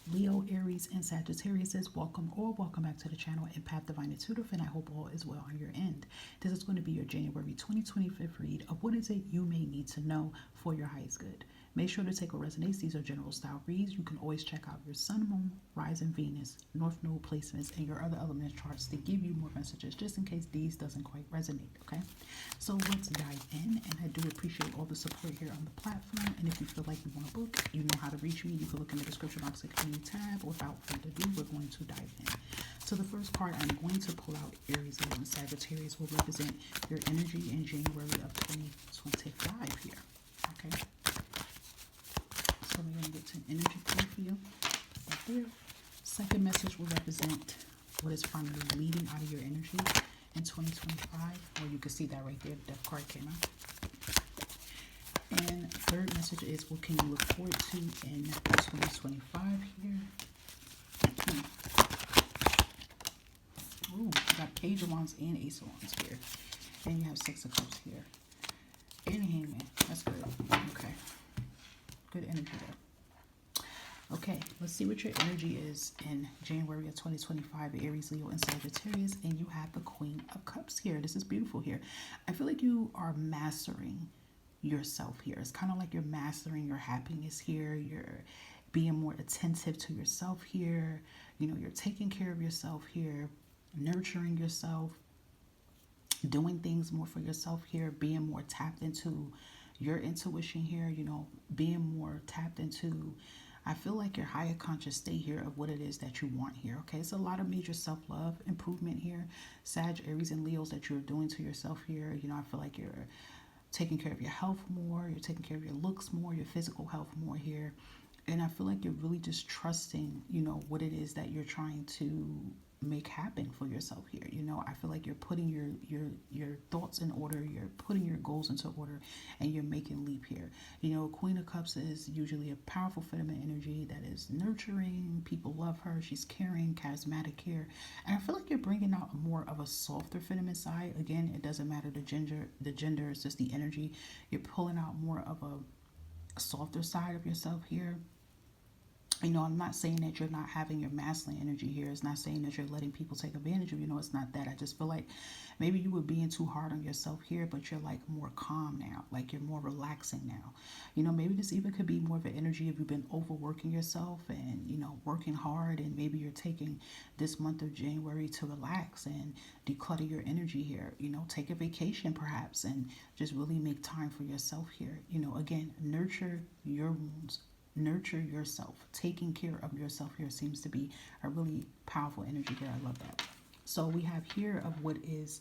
Leo, Aries, and Sagittarius says welcome or welcome back to the channel Empath Divine Intuitive, and I hope all is well on your end. This is going to be your January 2025 read of what is it you may need to know for your highest good. Make sure to take what resonates. These are general style reads. You can always check out your Sun, Moon, Rising Venus, North Node placements, and your other element charts to give you more messages just in case these doesn't quite resonate, okay? So let's dive in, and I do appreciate all the support here on the platform. And if you feel like you want a book, you know how to reach me. You can look in the description box of the community tab. Without further ado, we're going to dive in. So the first card I'm going to pull out, Aries, Leo, and Sagittarius, will represent your energy in January of 2025 here, okay? So we're going to get to an energy card for you right there. Second message will represent what is finally leading out of your energy in 2025. Or you can see that right there, the death card came out. And third message is what can you look forward to in 2025 here. Ooh, you got Page of Wands and Ace of Wands here. And you have Six of Cups here. And Hangman. That's good. Okay. Good energy there. Okay, let's see what your energy is in January of 2025, Aries, Leo, and Sagittarius. And you have the Queen of Cups here. This is beautiful here. I feel like you are mastering yourself here. It's kind of like you're mastering your happiness here. You're being more attentive to yourself here. You know, you're taking care of yourself here, nurturing yourself, doing things more for yourself here, being more tapped into your intuition here, you know, being more tapped into, I feel like your higher conscious state here of what it is that you want here, okay? It's a lot of major self-love improvement here. Sag, Aries, and Leos that you're doing to yourself here. You know, I feel like you're taking care of your health more. You're taking care of your looks more, your physical health more here. And I feel like you're really just trusting, you know, what it is that you're trying to make happen for yourself here. You know, I feel like you're putting your thoughts in order, you're putting your goals into order, and you're making leap here. You know, Queen of Cups is usually a powerful feminine energy that is nurturing. People love her. She's caring, charismatic here. And I feel like you're bringing out more of a softer feminine side. Again, it doesn't matter the gender, it's just the energy. You're pulling out more of a softer side of yourself here. You know, I'm not saying that you're not having your masculine energy here. It's not saying that you're letting people take advantage of you. You know, it's not that. I just feel like maybe you were being too hard on yourself here, but you're like more calm now. Like you're more relaxing now. You know, maybe this even could be more of an energy if you've been overworking yourself and, you know, working hard. And maybe you're taking this month of January to relax and declutter your energy here. You know, take a vacation perhaps and just really make time for yourself here. You know, again, nurture your wounds. Nurture yourself. Taking care of yourself here seems to be a really powerful energy here. I love that. So we have here of what is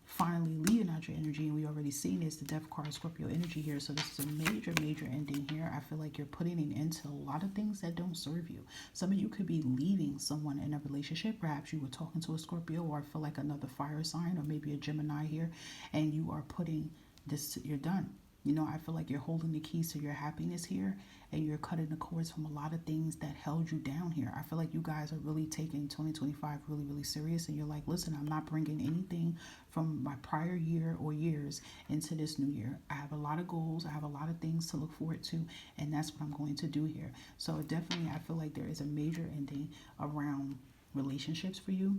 finally leading out your energy, and we already seen is the Death card, Scorpio energy here. So this is a major ending here. I feel like you're putting an end to a lot of things that don't serve you. Some of you could be leaving someone in a relationship. Perhaps you were talking to a Scorpio, or I feel like another fire sign, or maybe a Gemini here, and you are putting this, you're done. You know, I feel like you're holding the keys to your happiness here, and you're cutting the cords from a lot of things that held you down here. I feel like you guys are really taking 2025 really serious, and you're like, listen, I'm not bringing anything from my prior year or years into this new year. I have a lot of goals. I have a lot of things to look forward to, and that's what I'm going to do here. So definitely, I feel like there is a major ending around relationships for you.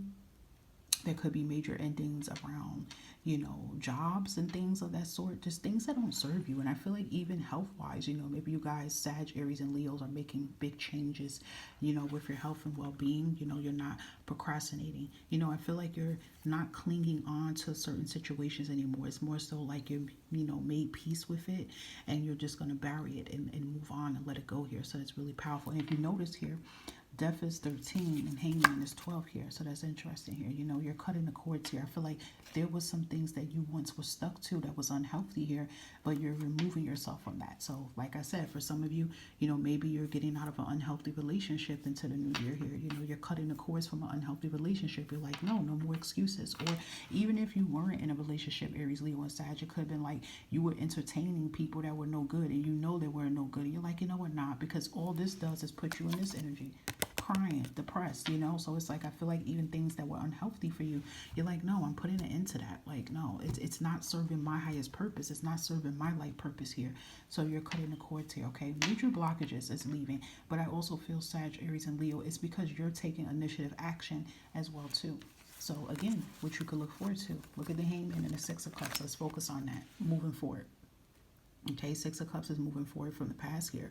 There could be major endings around, you know, jobs and things of that sort, just things that don't serve you. And I feel like even health-wise, you know, maybe you guys, Sag, Aries, and Leos are making big changes, you know, with your health and well-being. You know, you're not procrastinating. You know, I feel like you're not clinging on to certain situations anymore. It's more so like you're, you know, made peace with it, and you're just going to bury it and move on and let it go here. So it's really powerful. And if you notice here, Death is 13 and Hangman is 12 here. So that's interesting here. You know, you're cutting the cords here. I feel like there was some things that you once were stuck to that was unhealthy here, but you're removing yourself from that. So like I said, for some of you, you know, maybe you're getting out of an unhealthy relationship into the new year here. You know, you're cutting the cords from an unhealthy relationship. You're like, no more excuses. Or even if you weren't in a relationship, Aries, Leo, and Sag, it could have been like you were entertaining people that were no good, and you know they were no good. And you're like, you know what, not, because all this does is put you in this energy. crying, depressed, you know. So it's like, I feel like even things that were unhealthy for you, you're like, no, I'm putting an end to that. Like, no, it's not serving my highest purpose. It's not serving my life purpose here. So you're cutting the cords here, okay? Major blockages is leaving. But I also feel Sag, Aries, and Leo, it's because you're taking initiative action as well too. So again, what you could look forward to. Look at the Hangman and the Six of Cups. Let's focus on that. Moving forward. Okay, Six of Cups is moving forward from the past here.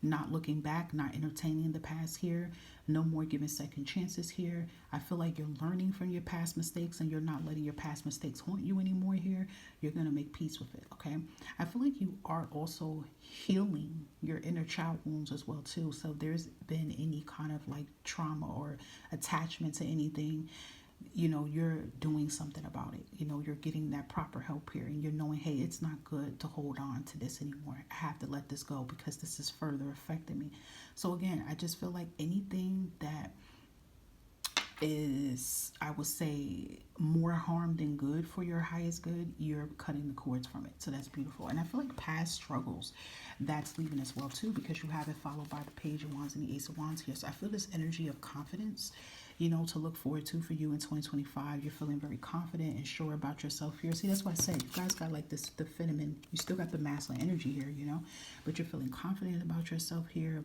Not looking back, not entertaining the past here. No more giving second chances here. I feel like you're learning from your past mistakes and you're not letting your past mistakes haunt you anymore here. You're going to make peace with it, okay? I feel like you are also healing your inner child wounds as well too. So there's been any kind of like trauma or attachment to anything, you know, you're doing something about it. You know, you're getting that proper help here and you're knowing, hey, it's not good to hold on to this anymore. I have to let this go because this is further affecting me. So again, I just feel like anything that is, I would say, more harm than good for your highest good, you're cutting the cords from it. So that's beautiful. And I feel like past struggles, that's leaving as well too, because you have it followed by the Page of Wands and the Ace of Wands here. So I feel this energy of confidence, you know, to look forward to for you in 2025. You're feeling very confident and sure about yourself here. See, that's why I said you guys got like this, the feminine, you still got the masculine energy here, you know, but you're feeling confident about yourself here.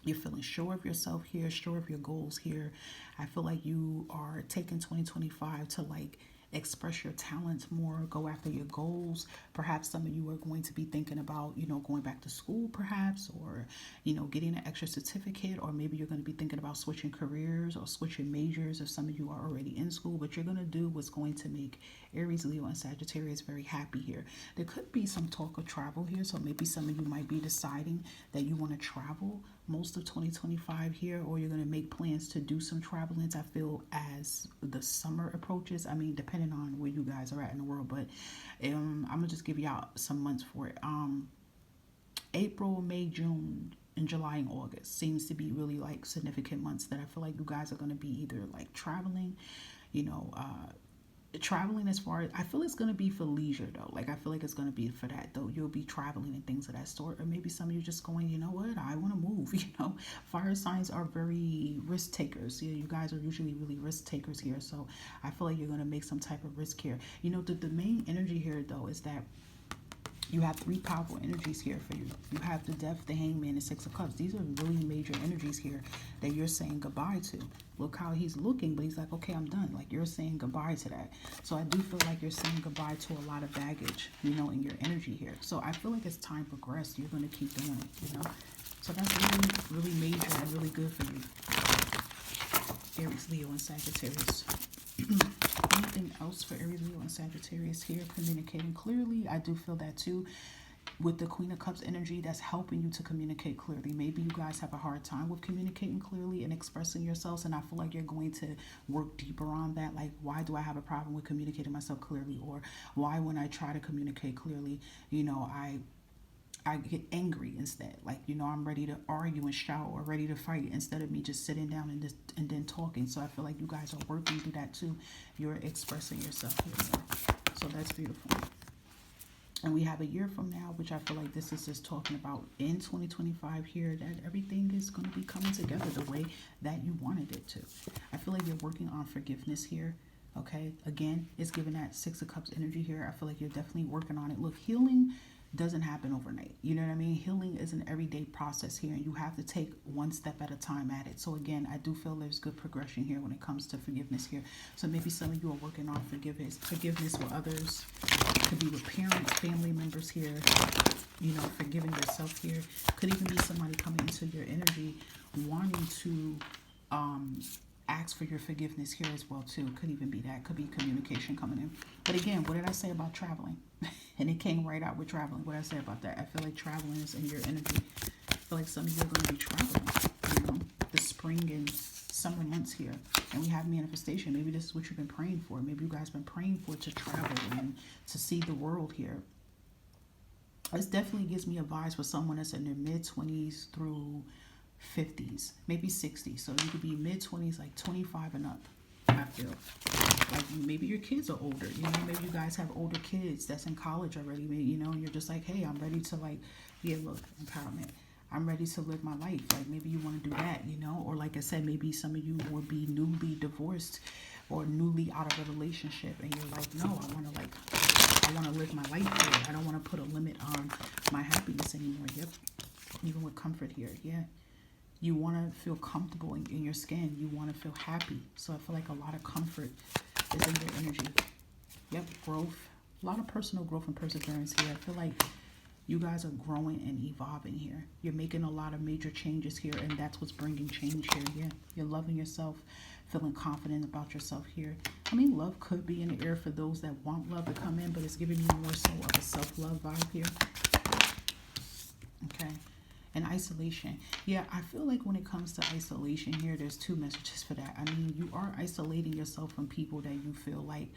You're feeling sure of yourself here, sure of your goals here. I feel like you are taking 2025 to like express your talents more, go after your goals. Perhaps some of you are going to be thinking about, you know, going back to school perhaps, or, you know, getting an extra certificate, or maybe you're going to be thinking about switching careers or switching majors if some of you are already in school. But you're going to do what's going to make Aries, Leo, and Sagittarius very happy here. There could be some talk of travel here, so maybe some of you might be deciding that you want to travel most of 2025 here, or you're going to make plans to do some traveling. I feel as the summer approaches, I mean, depending on where you guys are at in the world, but I'm gonna just give y'all some months for it. April, May, June, and July and August seems to be really like significant months that I feel like you guys are going to be either like traveling, you know, traveling as far as, I feel it's going to be for leisure though. Like I feel like it's going to be for that though. You'll be traveling and things of that sort. Or maybe some of you just going, you know what, I want to move. You know, fire signs are very risk takers. You guys are usually really risk takers here. So I feel like you're going to make some type of risk here. You know, the main energy here though is that you have three powerful energies here for you. You have the Death, the Hangman, and Six of Cups. These are really major energies here that you're saying goodbye to. Look how he's looking, but he's like, okay, I'm done. Like you're saying goodbye to that. So I do feel like you're saying goodbye to a lot of baggage, you know, in your energy here. So I feel like as time progresses, you're going to keep doing it, you know. So that's really, really major and really good for you. Aries, Leo, and Sagittarius. Anything else for Aries, Leo, and Sagittarius here? Communicating clearly. I do feel that too. With the Queen of Cups energy, that's helping you to communicate clearly. Maybe you guys have a hard time with communicating clearly and expressing yourselves, and I feel like you're going to work deeper on that. Like, why do I have a problem with communicating myself clearly? Or why, when I try to communicate clearly, you know, I get angry instead. Like, you know, I'm ready to argue and shout or ready to fight instead of me just sitting down and then talking. So I feel like you guys are working through that too. You're expressing yourself here. So that's beautiful. And we have a year from now, which I feel like this is just talking about in 2025 here, that everything is going to be coming together the way that you wanted it to. I feel like you're working on forgiveness here. Okay. Again, it's giving that Six of Cups energy here. I feel like you're definitely working on it. Look, healing doesn't happen overnight. You know what I mean? Healing is an everyday process here, and you have to take one step at a time at it. So again, I do feel there's good progression here when it comes to forgiveness here. So maybe some of you are working on forgiveness with others. It could be with parents, family members here, you know, forgiving yourself here. Could even be somebody coming into your energy wanting to ask for your forgiveness here as well too. Could even be that. Could be communication coming in. But again, what did I say about traveling? And it came right out with traveling. What did I say about that? I feel like traveling is in your energy. I feel like some of you are going to be traveling, you know, the spring and summer months here. And we have manifestation. Maybe this is what you've been praying for. Maybe you guys have been praying for, to travel and to see the world here. This definitely gives me a vibe for someone that's in their mid-20s through 50s, maybe 60s. So you could be mid-20s, like 25 and up. I feel like maybe your kids are older, you know, maybe you guys have older kids that's in college already, maybe, you know, and you're just like, hey, I'm ready to, like, yeah, look, empowerment, I'm ready to live my life. Like maybe you want to do that, you know, or like like I said, maybe some of you will be newly divorced or newly out of a relationship, and you're like, no, I want to live my life here. I don't want to put a limit on my happiness anymore. Yep. Even with comfort here. Yeah. You want to feel comfortable in your skin. You want to feel happy. So I feel like a lot of comfort is in your energy. Yep. Growth. A lot of personal growth and perseverance here. I feel like you guys are growing and evolving here. You're making a lot of major changes here, and that's what's bringing change here. Yeah. You're loving yourself, feeling confident about yourself here. I mean, love could be in the air for those that want love to come in, but it's giving you more so of a self-love vibe here. Okay. And isolation. Yeah, I feel like when it comes to isolation here, there's two messages for that. I mean, you are isolating yourself from people that you feel like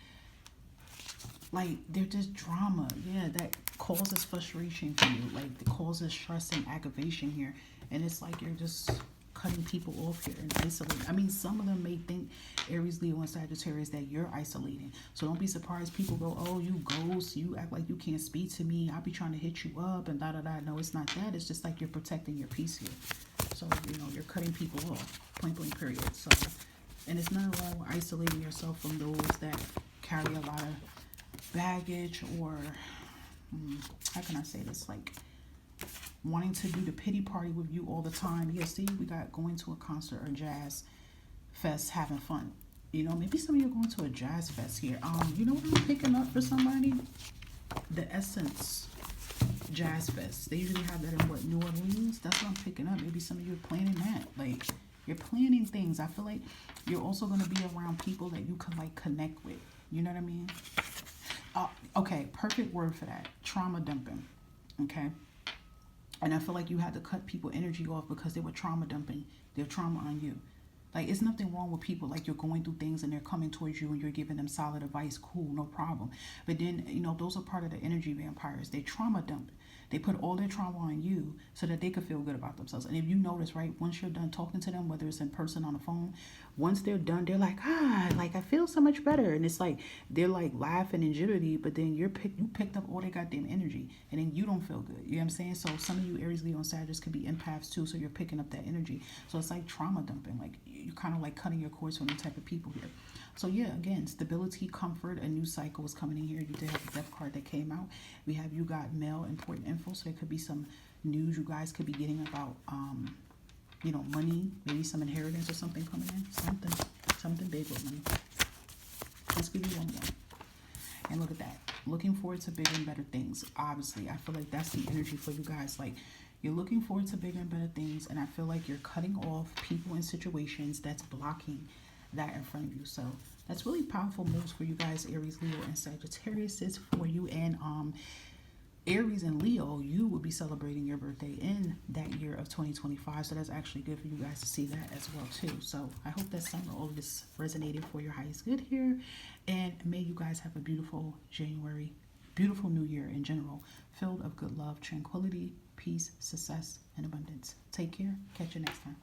they're just drama. Yeah, that causes frustration for you. Like, it causes stress and aggravation here. And it's like you're just cutting people off here and isolating. I mean, some of them may think, Aries, Leo, and Sagittarius, that you're isolating. So don't be surprised people go, oh, you ghost, you act like you can't speak to me, I'll be trying to hit you up and da-da-da. No, it's not that. It's just like you're protecting your peace here. So, you know, you're cutting people off, point blank period. So, and it's not wrong with isolating yourself from those that carry a lot of baggage, or, how can I say this, like, wanting to do the pity party with you all the time. Yeah, see, we got going to a concert or jazz fest, having fun. You know, maybe some of you are going to a jazz fest here. You know what I'm picking up for somebody? The Essence Jazz Fest. They usually have that in what, New Orleans? That's what I'm picking up. Maybe some of you are planning that. Like, you're planning things. I feel like you're also going to be around people that you can, like, connect with. You know what I mean? Okay, perfect word for that. Trauma dumping. Okay? And I feel like you had to cut people energy off because they were trauma dumping their trauma on you. Like, it's nothing wrong with people. Like, you're going through things and they're coming towards you and you're giving them solid advice. Cool, no problem. But then, you know, those are part of the energy vampires. They trauma dump. They put all their trauma on you so that they could feel good about themselves. And if you notice, right, once you're done talking to them, whether it's in person, on the phone, once they're done, they're like, like, I feel so much better. And it's like, they're like laughing and jittery, but then you picked up all their goddamn energy and then you don't feel good. You know what I'm saying? So some of you Aries, Leo, and Sagittarius could be empaths too. So you're picking up that energy. So it's like trauma dumping. Like, you're kind of like cutting your cords from the type of people here. So yeah, again, stability, comfort, a new cycle is coming in here. You did have the Death card that came out. We have you got mail, important info. So there could be some news you guys could be getting about, you know, money, maybe some inheritance or something coming in. Something big with money. Let's give you one more. And look at that. Looking forward to bigger and better things. Obviously, I feel like that's the energy for you guys. Like, you're looking forward to bigger and better things, and I feel like you're cutting off people and situations that's blocking that in front of you. So that's really powerful moves for you guys, Aries, Leo, and Sagittarius. Is for you. And Aries and Leo, you will be celebrating your birthday in that year of 2025. So that's actually good for you guys to see that as well too. So I hope that some of all of this resonated for your highest good here. And may you guys have a beautiful January, beautiful new year in general, filled of good love, tranquility, peace, success, and abundance. Take care. Catch you next time.